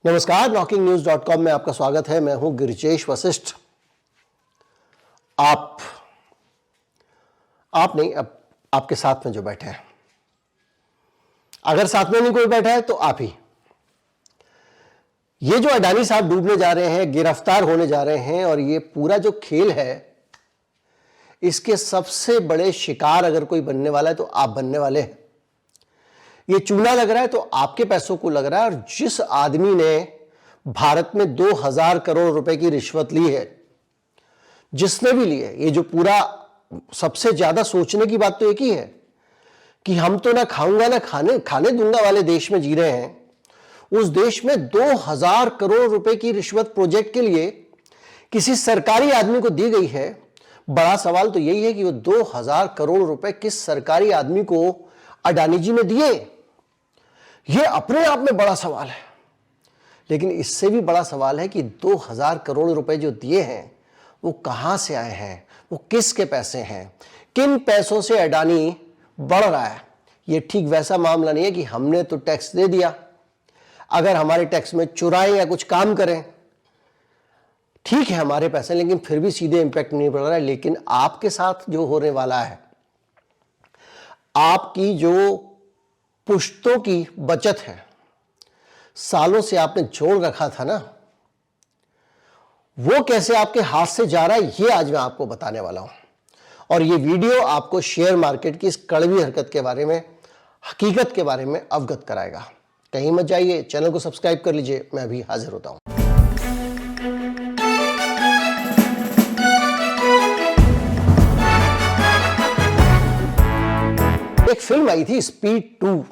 नमस्कार, knockingnews.com में आपका स्वागत है। मैं हूं गिरिजेश वशिष्ठ। आप नहीं, अब आपके साथ में जो बैठे हैं, अगर साथ में नहीं कोई बैठा है तो आप ही। ये जो अडानी साहब डूबने जा रहे हैं, गिरफ्तार होने जा रहे हैं, और ये पूरा जो खेल है, इसके सबसे बड़े शिकार अगर कोई बनने वाला है तो आप बनने वाले हैं। ये चूना लग रहा है तो आपके पैसों को लग रहा है। और जिस आदमी ने भारत में 2000 करोड़ रुपए की रिश्वत ली है, जिसने भी ली है, ये जो पूरा सबसे ज्यादा सोचने की बात तो एक ही है कि हम तो ना खाऊंगा ना खाने दूंगा वाले देश में जी रहे हैं। उस देश में 2000 करोड़ रुपए की रिश्वत प्रोजेक्ट के लिए किसी सरकारी आदमी को दी गई है। बड़ा सवाल तो यही है कि वो 2000 करोड़ रुपए किस सरकारी आदमी को अडानी जी ने दिए। ये अपने आप में बड़ा सवाल है, लेकिन इससे भी बड़ा सवाल है कि 2000 करोड़ रुपए जो दिए हैं वो कहां से आए हैं, वो किसके पैसे हैं, किन पैसों से अडानी बढ़ रहा है। ये ठीक वैसा मामला नहीं है कि हमने तो टैक्स दे दिया, अगर हमारे टैक्स में चुराएं या कुछ काम करें, ठीक है हमारे पैसे, लेकिन फिर भी सीधे इंपैक्ट नहीं पड़ रहा है। लेकिन आपके साथ जो होने वाला है, आपकी जो पुश्तों की बचत है, सालों से आपने जोड़ रखा था ना, वो कैसे आपके हाथ से जा रहा है, ये आज मैं आपको बताने वाला हूं। और ये वीडियो आपको शेयर मार्केट की इस कड़वी हरकत के बारे में, हकीकत के बारे में अवगत कराएगा। कहीं मत जाइए, चैनल को सब्सक्राइब कर लीजिए, मैं अभी हाजिर होता हूं। एक फिल्म आई थी स्पीड 2,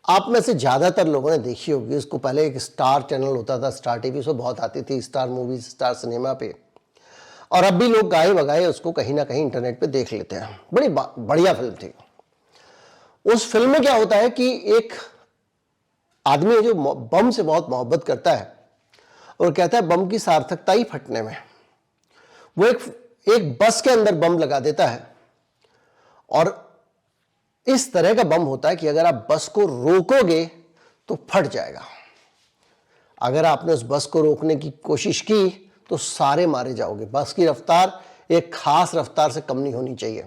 आप में से ज्यादातर लोगों ने देखी होगी। उसको पहले एक स्टार चैनल होता था, स्टार टीवी, उसमें बहुत आती थी, स्टार मूवीज, स्टार सिनेमा पे। और अब भी लोग गाए बगाए उसको कहीं ना कहीं इंटरनेट पे देख लेते हैं। बड़ी बढ़िया फिल्म थी। उस फिल्म में क्या होता है कि एक आदमी है जो बम से बहुत मोहब्बत करता है और कहता है बम की सार्थकता ही फटने में। वो एक बस के अंदर बम लगा देता है, और इस तरह का बम होता है कि अगर आप बस को रोकोगे तो फट जाएगा। अगर आपने उस बस को रोकने की कोशिश की तो सारे मारे जाओगे। बस की रफ्तार एक खास रफ्तार से कम नहीं होनी चाहिए।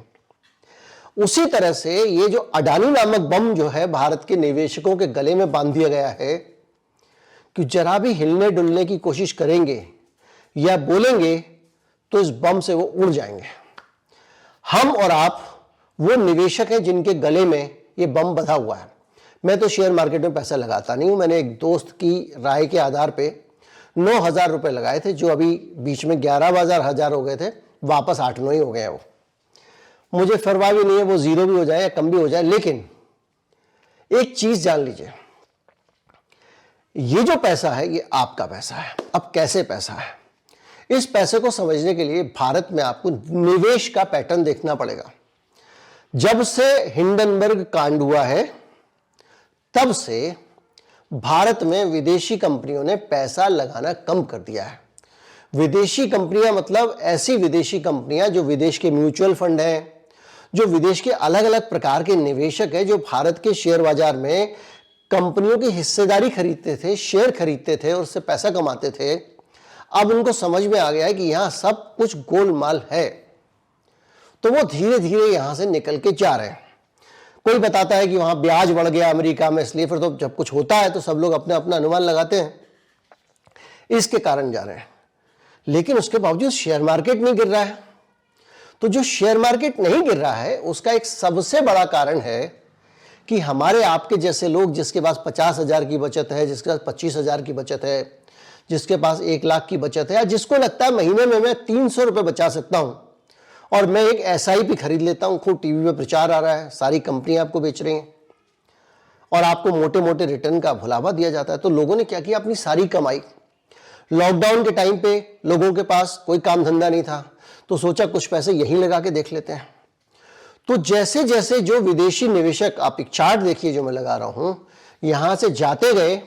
उसी तरह से ये जो अडानी नामक बम जो है, भारत के निवेशकों के गले में बांध दिया गया है कि जरा भी हिलने डुलने की कोशिश करेंगे या बोलेंगे तो इस बम से वो उड़ जाएंगे। हम और आप वो निवेशक हैं जिनके गले में ये बम बंधा हुआ है। मैं तो शेयर मार्केट में पैसा लगाता नहीं हूं। मैंने एक दोस्त की राय के आधार पे 9000 रुपए लगाए थे, जो अभी बीच में 11,000 हो गए थे, वापस 8-9 ही हो गए हैं। वो मुझे परवाह भी नहीं है, वो जीरो भी हो जाए या कम भी हो जाए। लेकिन एक चीज जान लीजिए, ये जो पैसा है ये आपका पैसा है। अब कैसे पैसा है, इस पैसे को समझने के लिए भारत में आपको निवेश का पैटर्न देखना पड़ेगा। जब से हिंडनबर्ग कांड हुआ है, तब से भारत में विदेशी कंपनियों ने पैसा लगाना कम कर दिया है। विदेशी कंपनियां मतलब ऐसी विदेशी कंपनियां जो विदेश के म्यूचुअल फंड हैं, जो विदेश के अलग अलग प्रकार के निवेशक हैं, जो भारत के शेयर बाजार में कंपनियों की हिस्सेदारी खरीदते थे, शेयर खरीदते थे और उससे पैसा कमाते थे। अब उनको समझ में आ गया है कि यहां सब कुछ गोलमाल है, तो वो धीरे धीरे यहां से निकल के जा रहे हैं। कोई बताता है कि वहां ब्याज बढ़ गया अमेरिका में, इसलिए फिर तो जब कुछ होता है तो सब लोग अपने अपना अनुमान लगाते हैं, इसके कारण जा रहे हैं। लेकिन उसके बावजूद शेयर मार्केट नहीं गिर रहा है। तो जो शेयर मार्केट नहीं गिर रहा है उसका एक सबसे बड़ा कारण है कि हमारे आपके जैसे लोग, जिसके पास 50,000 की बचत है, जिसके पास 25,000 की बचत है, जिसके पास 1 लाख की बचत है, जिसको लगता है महीने में मैं 300 रुपए बचा सकता हूं और मैं एक SIP खरीद लेता हूं, खूब टीवी में प्रचार आ रहा है, सारी कंपनियां आपको बेच रही हैं और आपको मोटे मोटे रिटर्न का भुलावा दिया जाता है। तो लोगों ने क्या किया, अपनी सारी कमाई, लॉकडाउन के टाइम पे लोगों के पास कोई काम धंधा नहीं था, तो सोचा कुछ पैसे यहीं लगा के देख लेते हैं। तो जैसे जैसे जो विदेशी निवेशक, आप एक चार्ट देखिए जो मैं लगा रहा हूं, यहां से जाते गए,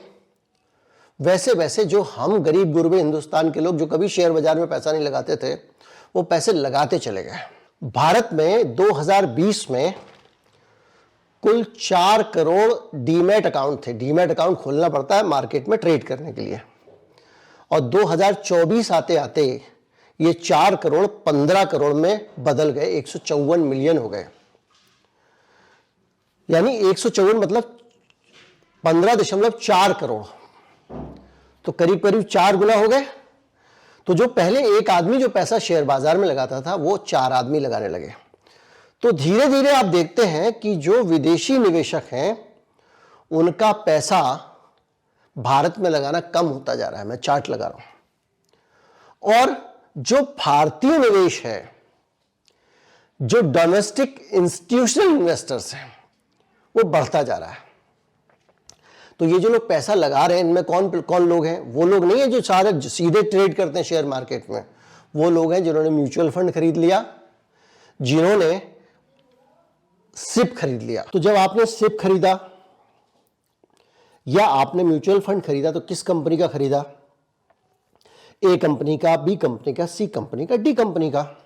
वैसे वैसे जो हम गरीब गुरबे हिंदुस्तान के लोग जो कभी शेयर बाजार में पैसा नहीं लगाते थे, वो पैसे लगाते चले गए। भारत में 2020 में कुल 4 करोड़ डीमैट अकाउंट थे। डीमैट अकाउंट खोलना पड़ता है मार्केट में ट्रेड करने के लिए, और 2024 आते आते ये 4 करोड़ 15 करोड़ में बदल गए, 154 मिलियन हो गए। यानी 154 मतलब 15.4 करोड़, तो करीब करीब 4 गुना हो गए। तो जो पहले एक आदमी जो पैसा शेयर बाजार में लगाता था वो 4 आदमी लगाने लगे। तो धीरे धीरे आप देखते हैं कि जो विदेशी निवेशक हैं उनका पैसा भारत में लगाना कम होता जा रहा है। मैं चार्ट लगा रहा हूं, और जो भारतीय निवेश है, जो डोमेस्टिक इंस्टीट्यूशनल इन्वेस्टर्स हैं, वो बढ़ता जा रहा है। तो ये जो लोग पैसा लगा रहे हैं इनमें कौन कौन लोग हैं? वो लोग नहीं है जो सारे सीधे ट्रेड करते हैं शेयर मार्केट में। वो लोग हैं जिन्होंने म्यूचुअल फंड खरीद लिया, जिन्होंने सिप खरीद लिया। तो जब आपने सिप खरीदा या आपने म्यूचुअल फंड खरीदा तो किस कंपनी का खरीदा? ए कंपनी का, बी कंपनी का, सी कंपनी का, डी कंपनी का।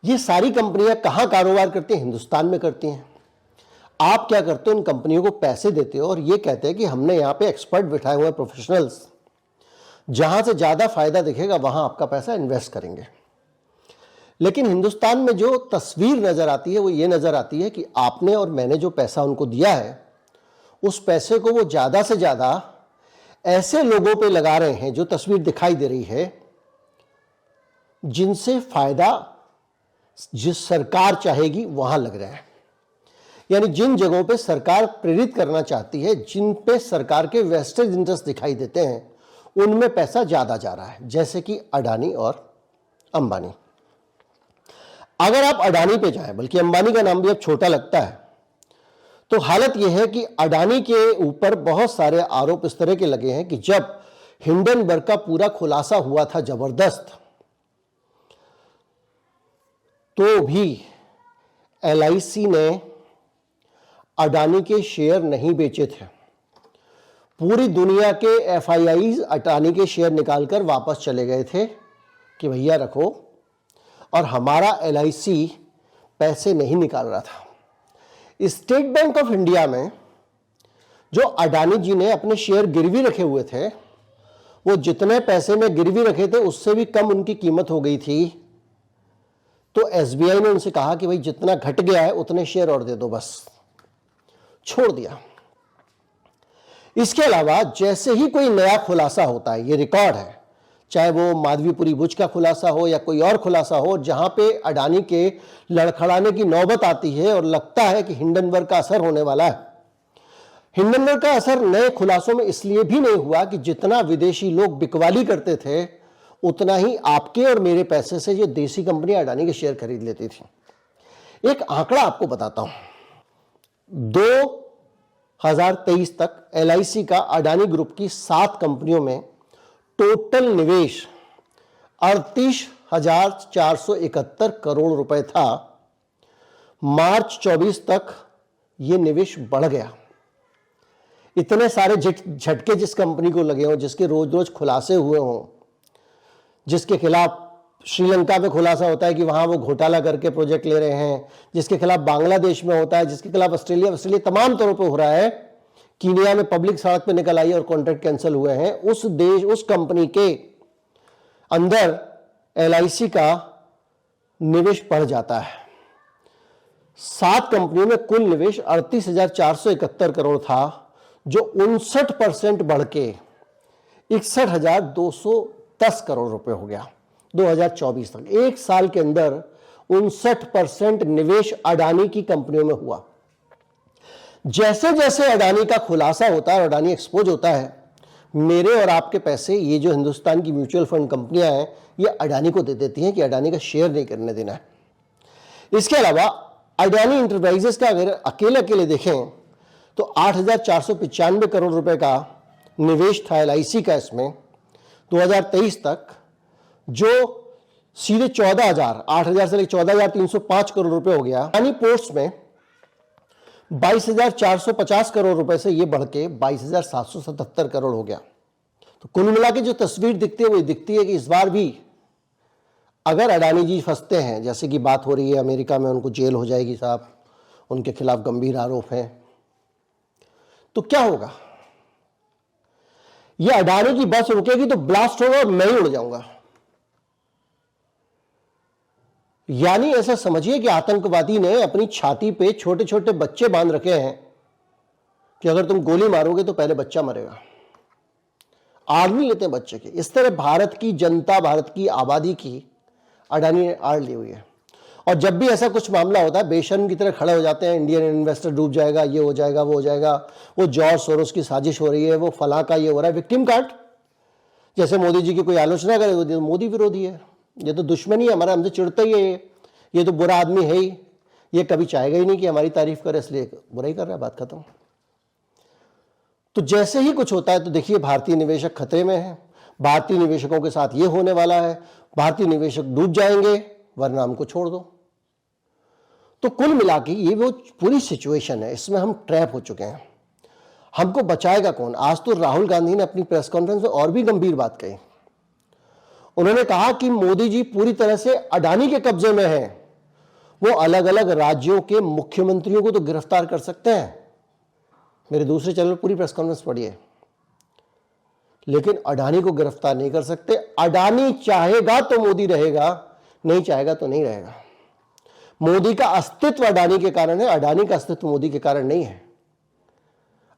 ये सारी कंपनियां कहां कारोबार करती हैं? हिंदुस्तान में करती हैं। आप क्या करते हो? उन कंपनियों को पैसे देते हो और ये कहते हैं कि हमने यहां पे एक्सपर्ट बिठाए हुए प्रोफेशनल्स, जहां से ज्यादा फायदा दिखेगा वहां आपका पैसा इन्वेस्ट करेंगे। लेकिन हिंदुस्तान में जो तस्वीर नजर आती है वो ये नजर आती है कि आपने और मैंने जो पैसा उनको दिया है उस पैसे को वो ज्यादा से ज्यादा ऐसे लोगों पे लगा रहे हैं, जो तस्वीर दिखाई दे रही है, जिनसे फायदा जिस सरकार चाहेगी वहां लग रहा है। यानी जिन जगहों पे सरकार प्रेरित करना चाहती है, जिन पे सरकार के वेस्टेड इंटरेस्ट दिखाई देते हैं, उनमें पैसा ज्यादा जा रहा है, जैसे कि अडानी और अंबानी। अगर आप अडानी पे जाएं, बल्कि अंबानी का नाम भी अब छोटा लगता है, तो हालत यह है कि अडानी के ऊपर बहुत सारे आरोप इस तरह के लगे हैं कि जब हिंडनबर्ग का पूरा खुलासा हुआ था जबरदस्त, तो भी एलआईसी ने अडानी के शेयर नहीं बेचे थे। पूरी दुनिया के एफआईआई अडानी के शेयर निकालकर वापस चले गए थे कि भैया रखो, और हमारा एलआईसी पैसे नहीं निकाल रहा था। स्टेट बैंक ऑफ इंडिया में जो अडानी जी ने अपने शेयर गिरवी रखे हुए थे, वो जितने पैसे में गिरवी रखे थे उससे भी कम उनकी कीमत हो गई थी। तो एसबीआई ने उनसे कहा कि भाई जितना घट गया है उतने शेयर और दे दो, बस छोड़ दिया। इसके अलावा जैसे ही कोई नया खुलासा होता है, ये रिकॉर्ड है, चाहे वो माधवीपुरी बुर्ज का खुलासा हो या कोई और खुलासा हो, जहां पे अडानी के लड़खड़ाने की नौबत आती है और लगता है कि हिंडनबर्ग का असर होने वाला है। हिंडनबर्ग का असर नए खुलासों में इसलिए भी नहीं हुआ कि जितना विदेशी लोग बिकवाली करते थे, उतना ही आपके और मेरे पैसे से ये देसी कंपनी अडानी के शेयर खरीद लेती थी। एक आंकड़ा आपको बताता हूं, 2023 तक एलआईसी का अडानी ग्रुप की 7 कंपनियों में टोटल निवेश 38,471 करोड़ रुपए था। मार्च 24 तक यह निवेश बढ़ गया। इतने सारे झटके जिस कंपनी को लगे हों, जिसके रोज रोज खुलासे हुए हों, जिसके खिलाफ श्रीलंका में खुलासा होता है कि वहां वो घोटाला करके प्रोजेक्ट ले रहे हैं, जिसके खिलाफ बांग्लादेश में होता है, जिसके खिलाफ ऑस्ट्रेलिया तमाम तौरों पे हो रहा है, कीनिया में पब्लिक सड़क पे निकल आई और कॉन्ट्रैक्ट कैंसिल हुए हैं, उस देश उस कंपनी के अंदर एलआईसी का निवेश बढ़ जाता है। 7 कंपनियों में कुल निवेश 38,471 करोड़ था, जो 59% बढ़ के 61,210 करोड़ रुपए हो गया 2024 तक। एक साल के अंदर 59% निवेश अडानी की कंपनियों में हुआ। जैसे जैसे अडानी का खुलासा होता है, अडानी एक्सपोज होता है, मेरे और आपके पैसे, ये जो हिंदुस्तान की म्यूचुअल फंड कंपनियां हैं, ये अडानी को दे देती हैं कि अडानी का शेयर नहीं करने देना है। इसके अलावा अडानी इंटरप्राइजेस का अगर अकेले अकेले देखें तो 8,495 करोड़ रुपए का निवेश था एलआईसी का इसमें 2023 तक, जो सीधे 8,000 से लेकर 14,305 करोड़ रुपए हो गया। अडानी पोर्ट्स में 22,450 करोड़ रुपए से यह बढ़ के 22,777 करोड़ हो गया। तो कुल मिला के जो तस्वीर दिखती है वो दिखती है कि इस बार भी अगर अडानी जी फंसते हैं, जैसे कि बात हो रही है अमेरिका में उनको जेल हो जाएगी साहब, उनके खिलाफ गंभीर आरोप हैं, तो क्या होगा? ये अडानी की बस रुकेगी तो ब्लास्ट होगा और मैं ही उड़ जाऊंगा। यानी ऐसा समझिए कि आतंकवादी ने अपनी छाती पे छोटे छोटे बच्चे बांध रखे हैं कि अगर तुम गोली मारोगे तो पहले बच्चा मरेगा। आड़ नहीं लेते बच्चे की। इस तरह भारत की जनता, भारत की आबादी की अडानी ने आड़ ली हुई है। और जब भी ऐसा कुछ मामला होता है बेशर्म की तरह खड़े हो जाते हैं, इंडियन इन्वेस्टर डूब जाएगा, ये हो जाएगा, वो हो जाएगा, वो जॉर्ज सोरोस की साजिश हो रही है, वो फलां का ये हो रहा है, विक्टिम कार्ड। जैसे मोदी जी की कोई आलोचना करे तो मोदी विरोधी है, ये तो दुश्मनी है हमारा, हमसे चिढ़ता ही है, ये तो बुरा आदमी है ही, ये कभी चाहेगा ही नहीं कि हमारी तारीफ करे, इसलिए बुरा ही कर रहा है, बात खत्म। तो जैसे ही कुछ होता है तो देखिए भारतीय निवेशक खतरे में है, भारतीय निवेशकों के साथ ये होने वाला है, भारतीय निवेशक डूब जाएंगे वरना हमको छोड़ दो। तो कुल मिला के ये वो पूरी सिचुएशन है, इसमें हम ट्रैप हो चुके हैं। हमको बचाएगा कौन? आज तो राहुल गांधी ने अपनी प्रेस कॉन्फ्रेंस में और भी गंभीर बात कही। उन्होंने कहा कि मोदी जी पूरी तरह से अडानी के कब्जे में हैं, वो अलग अलग राज्यों के मुख्यमंत्रियों को तो गिरफ्तार कर सकते हैं। मेरे दूसरे चैनल पर पूरी प्रेस कॉन्फ्रेंस पढ़िए, लेकिन अडानी को गिरफ्तार नहीं कर सकते। अडानी चाहेगा तो मोदी रहेगा, नहीं चाहेगा तो नहीं रहेगा। मोदी का अस्तित्व अडानी के कारण है, अडानी का अस्तित्व मोदी के कारण नहीं है।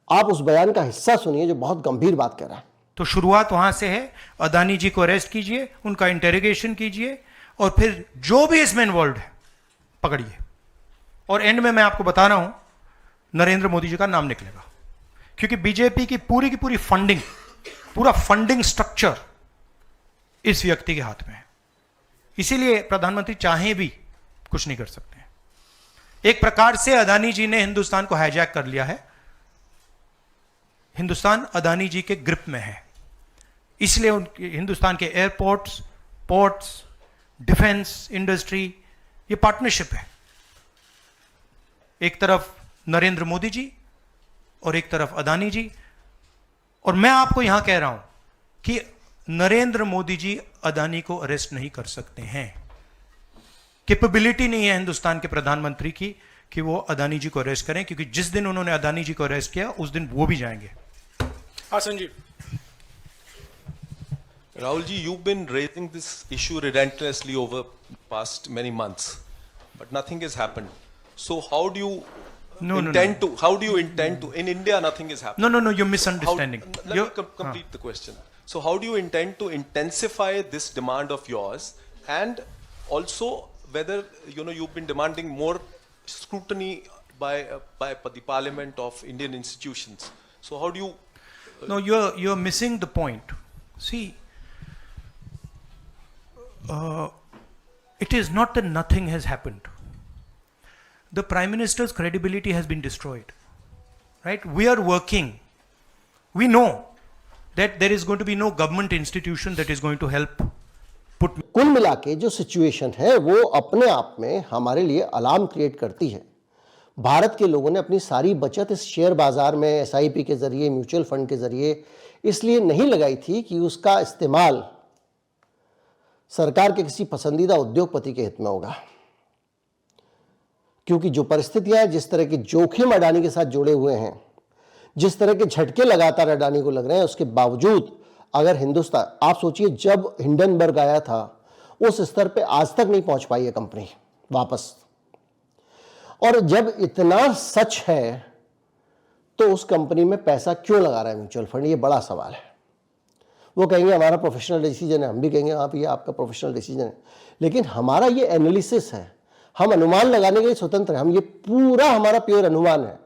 आप उस बयान का हिस्सा सुनिए जो बहुत गंभीर बात कर रहा है। तो शुरुआत वहां से है, अडानी जी को अरेस्ट कीजिए, उनका इंटेरोगेशन कीजिए और फिर जो भी इसमें इन्वॉल्व है पकड़िए। और एंड में मैं आपको बता रहा हूं नरेंद्र मोदी जी का नाम निकलेगा, क्योंकि बीजेपी की पूरी फंडिंग, पूरा फंडिंग स्ट्रक्चर इस व्यक्ति के हाथ में है। इसीलिए प्रधानमंत्री चाहे भी कुछ नहीं कर सकते हैं। एक प्रकार से अडानी जी ने हिंदुस्तान को हाईजैक कर लिया है, हिंदुस्तान अडानी जी के ग्रिप में है। इसलिए उनके हिंदुस्तान के एयरपोर्ट्स, पोर्ट्स, डिफेंस इंडस्ट्री, ये पार्टनरशिप है। एक तरफ नरेंद्र मोदी जी और एक तरफ अडानी जी। और मैं आपको यहां कह रहा हूं कि नरेंद्र मोदी जी अडानी को अरेस्ट नहीं कर सकते हैं। कैपेबिलिटी नहीं है हिंदुस्तान के प्रधानमंत्री की कि वो अडानी जी को अरेस्ट करें, क्योंकि जिस दिन उन्होंने अडानी जी को अरेस्ट किया उस दिन वो भी जाएंगे। हाँ Sanjeev. Rahul ji, you've been raising this issue relentlessly over past many months, but nothing has happened. So how do you intend to? How do you intend to? In India, nothing is happening. No, you're misunderstanding. Let me complete the question. So how do you intend to intensify this demand of yours, and also whether you've been demanding more scrutiny by the Parliament of Indian institutions? So how do you? No, you're missing the point. See. It is not that nothing has happened. The Prime Minister's credibility has been destroyed. Right? We are working. We know that there is going to be no government institution that is going to help put. कुल मिला के जो situation है वो अपने आप में हमारे लिए अलार्म क्रिएट करती है। भारत के लोगों ने अपनी सारी बचत इस शेयर बाजार में SIP के जरिए, म्यूचुअल फंड के जरिए इसलिए नहीं लगाई थी कि उसका इस्तेमाल सरकार के किसी पसंदीदा उद्योगपति के हित में होगा। क्योंकि जो परिस्थितियां हैं, जिस तरह के जोखिम अडानी के साथ जुड़े हुए हैं, जिस तरह के झटके लगातार अडानी को लग रहे हैं, उसके बावजूद अगर हिंदुस्तान, आप सोचिए जब हिंडनबर्ग आया था उस स्तर पे आज तक नहीं पहुंच पाई है कंपनी वापस। और जब इतना सच है तो उस कंपनी में पैसा क्यों लगा रहा है म्यूचुअल फंड, ये बड़ा सवाल है। वो कहेंगे हमारा प्रोफेशनल डिसीजन है, हम भी कहेंगे हाँ ये आपका प्रोफेशनल डिसीजन है, लेकिन हमारा ये एनालिसिस है, हम अनुमान लगाने के लिए स्वतंत्र हैं। हम ये पूरा हमारा प्योर अनुमान है।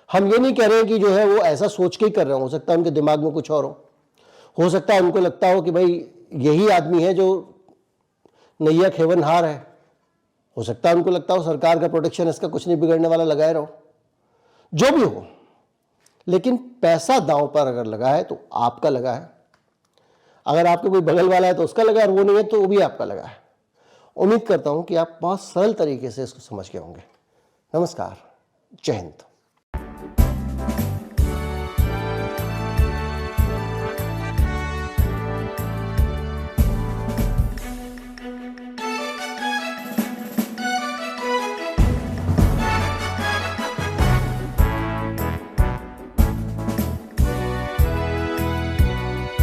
हम ये नहीं कह रहे हैं कि जो है वो ऐसा सोच के ही कर रहे हो सकता है उनके दिमाग में कुछ और हो सकता है उनको लगता हो कि भाई यही आदमी है जो नैया खेवनहार है, हो सकता है उनको लगता हो सरकार का प्रोटेक्शन इसका कुछ नहीं बिगड़ने वाला, लगाए रहो, जो भी हो, लेकिन पैसा दांव पर अगर लगा है तो आपका लगा है। अगर आपके कोई बगल वाला है तो उसका लगा है, और वो नहीं है तो वो भी आपका लगा है। उम्मीद करता हूं कि आप बहुत सरल तरीके से इसको समझ गए होंगे। नमस्कार, जय हिंद।